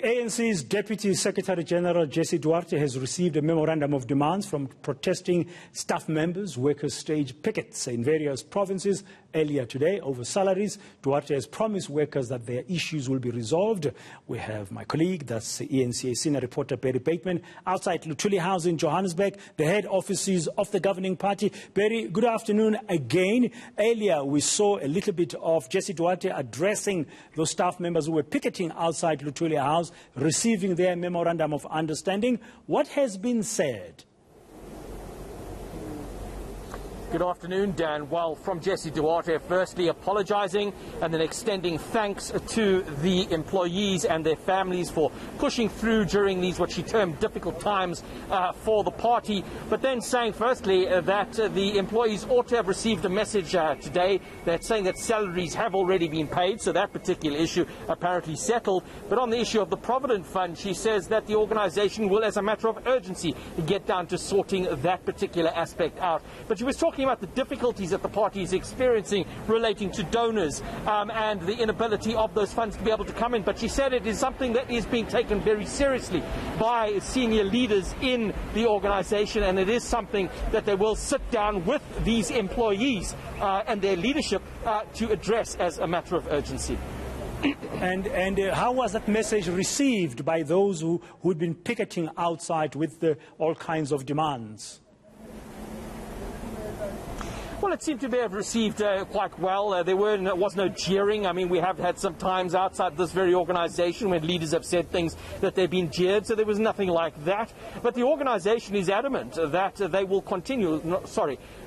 ANC's Deputy Secretary General Jessie Duarte has received a memorandum of demands from protesting staff members. Workers staged pickets in various provinces earlier today over salaries. Duarte has promised workers that their issues will be resolved. We have my colleague, that's the eNCA senior reporter Bateman, outside Luthuli House in Johannesburg, the head offices of the governing party. Barry, good afternoon again. Earlier we saw a little bit of Jessie Duarte addressing those staff members who were picketing outside Luthuli House, receiving their memorandum of understanding. What has been said? Good afternoon, Dan. Well, from Jessie Duarte, firstly apologising and then extending thanks to the employees and their families for pushing through during these, what she termed, difficult times for the party. But then saying, firstly, that the employees ought to have received a message today that's saying that salaries have already been paid, so that particular issue apparently settled. But on the issue of the Provident Fund, she says that the organisation will, as a matter of urgency, get down to sorting that particular aspect out. But she was talking about the difficulties that the party is experiencing relating to donors and the inability of those funds to be able to come in. But she said it is something that is being taken very seriously by senior leaders in the organisation, and it is something that they will sit down with these employees and their leadership to address as a matter of urgency. And how was that message received by those who had been picketing outside with all kinds of demands? Well, it seemed to be received quite well. There was no jeering. I mean, we have had some times outside this very organisation when leaders have said things that they've been jeered, so there was nothing like that. But the organisation is adamant that they will continue,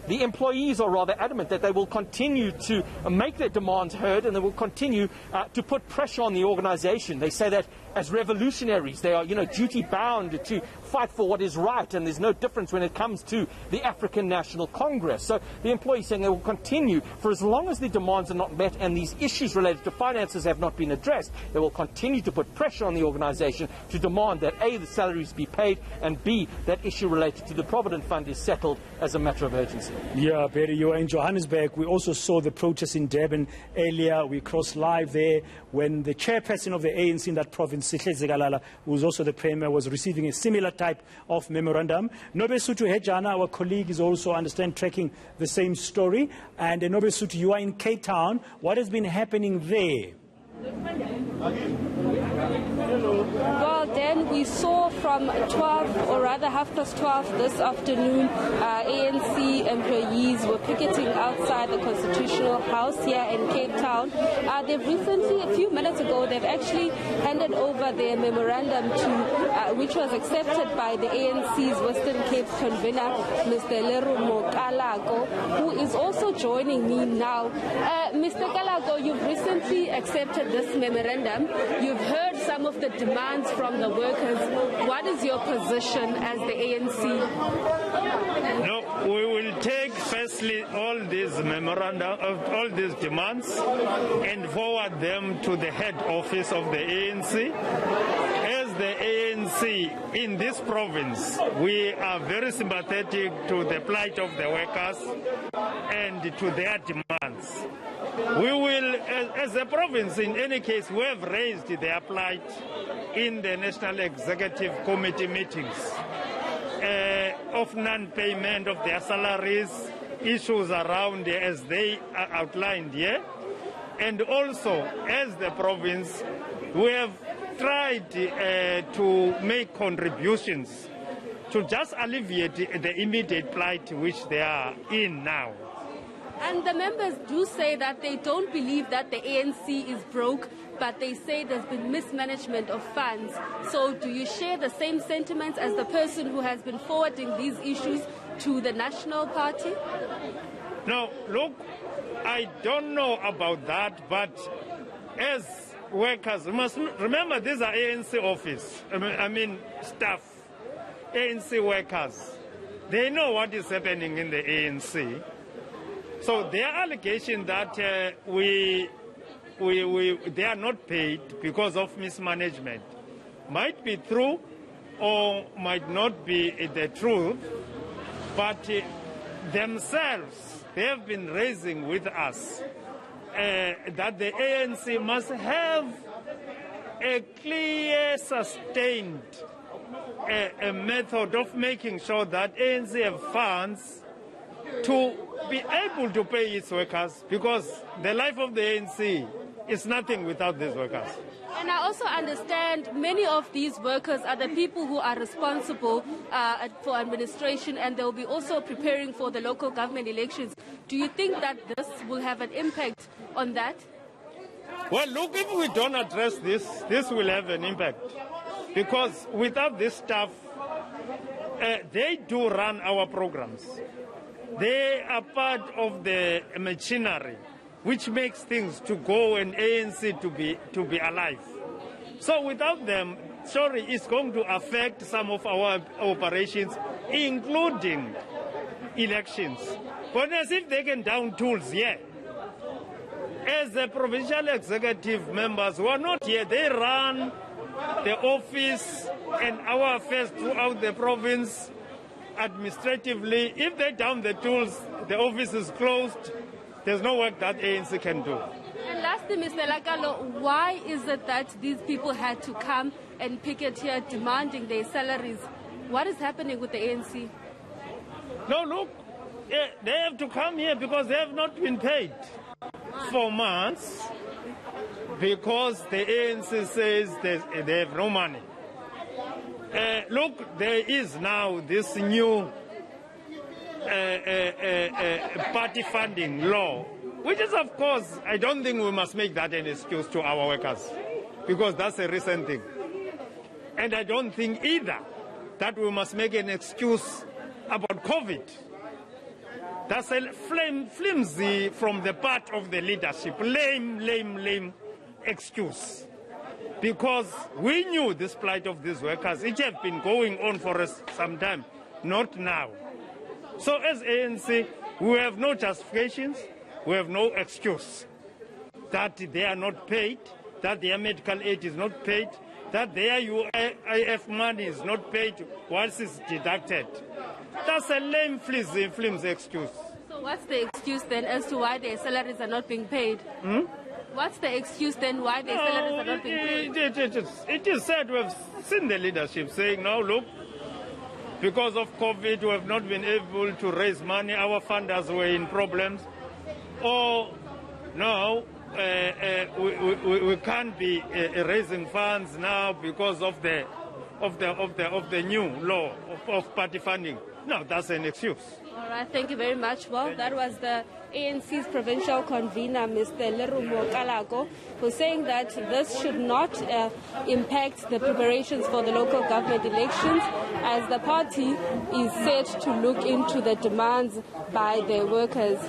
the employees are rather adamant that they will continue to make their demands heard, and they will continue to put pressure on the organisation. They say that as revolutionaries, they are, duty-bound to fight for what is right, and there's no difference when it comes to the African National Congress. So the employees saying they will continue for as long as the demands are not met and these issues related to finances have not been addressed. They will continue to put pressure on the organisation to demand that A, the salaries be paid, and B, that issue related to the Provident Fund is settled as a matter of urgency. Yeah, Barry, you were in Johannesburg. We also saw the protests in Durban earlier. We crossed live there when the chairperson of the ANC in that province, who was also the premier, was receiving a similar type of memorandum. Nobesuthu Hejana, our colleague, is also, I understand, tracking the same story. And Nobesuthu, you are in Cape Town. What has been happening there? Well, then we saw from 12, or rather 12:30 this afternoon, ANC employees were picketing outside the Constitutional House here in Cape Town. They've recently, a few minutes ago, they've actually handed over their memorandum to, which was accepted by the ANC's Western Cape convener, Mr. Lerumo Kalago, who is also joining me now. Mr. Kalago, you've recently accepted this memorandum. You've heard some of the demands from the workers. What is your position as the ANC? No, we will take firstly all these memoranda of all these demands and forward them to the head office of the ANC. As the ANC in this province, we are very sympathetic to the plight of the workers and to their demands. We will, as a province, in any case, we have raised their plight in the National Executive Committee meetings of non-payment of their salaries, issues around as they are outlined here. And also, as the province, we have tried to make contributions to just alleviate the immediate plight which they are in now. And the members do say that they don't believe that the ANC is broke, but they say there's been mismanagement of funds. So do you share the same sentiments as the person who has been forwarding these issues to the National Party? No, look, I don't know about that, but as workers, we must remember these are ANC office, staff, ANC workers. They know what is happening in the ANC. So their allegation that they are not paid because of mismanagement might be true or might not be the truth, but themselves, they have been raising with us that the ANC must have a clear, sustained a method of making sure that ANC have funds to be able to pay its workers, because the life of the ANC is nothing without these workers. And I also understand many of these workers are the people who are responsible for administration, and they'll be also preparing for the local government elections. Do you think that this will have an impact on that? Well, look, if we don't address this, this will have an impact. Because without this staff, they do run our programs. They are part of the machinery which makes things to go and ANC to be alive. So without them, sorry, it's going to affect some of our operations, including elections. But as if they can down tools here. As the provincial executive members who are not here, they run the office and our affairs throughout the province administratively. If they down the tools, the office is closed. There's no work that ANC can do. And lastly, Mr. Lakalo, why is it that these people had to come and picket here demanding their salaries? What is happening with the ANC? No, look, they have to come here because they have not been paid for months, because the ANC says they have no money. Look, there is now this new party funding law, which is, of course, I don't think we must make that an excuse to our workers, because that's a recent thing. And I don't think either that we must make an excuse about COVID. That's a flimsy from the part of the leadership. Lame excuse. Because we knew this plight of these workers. It has been going on for some time, not now. So as ANC, we have no justifications, we have no excuse that they are not paid, that their medical aid is not paid, that their UIF money is not paid once it's deducted. That's a lame, flimsy excuse. So what's the excuse then as to why their salaries are not being paid? What's the excuse then why their salaries are not being paid? It is said, we have seen the leadership saying, now look, because of COVID, we have not been able to raise money. Our funders were in problems. Or no, we can't be raising funds now because of the new law of party funding. No, that's an excuse. All right, thank you very much. Well, that was the ANC's provincial convener, Mr. Lerumo Kalago, who's saying that this should not impact the preparations for the local government elections, as the party is set to look into the demands by the workers.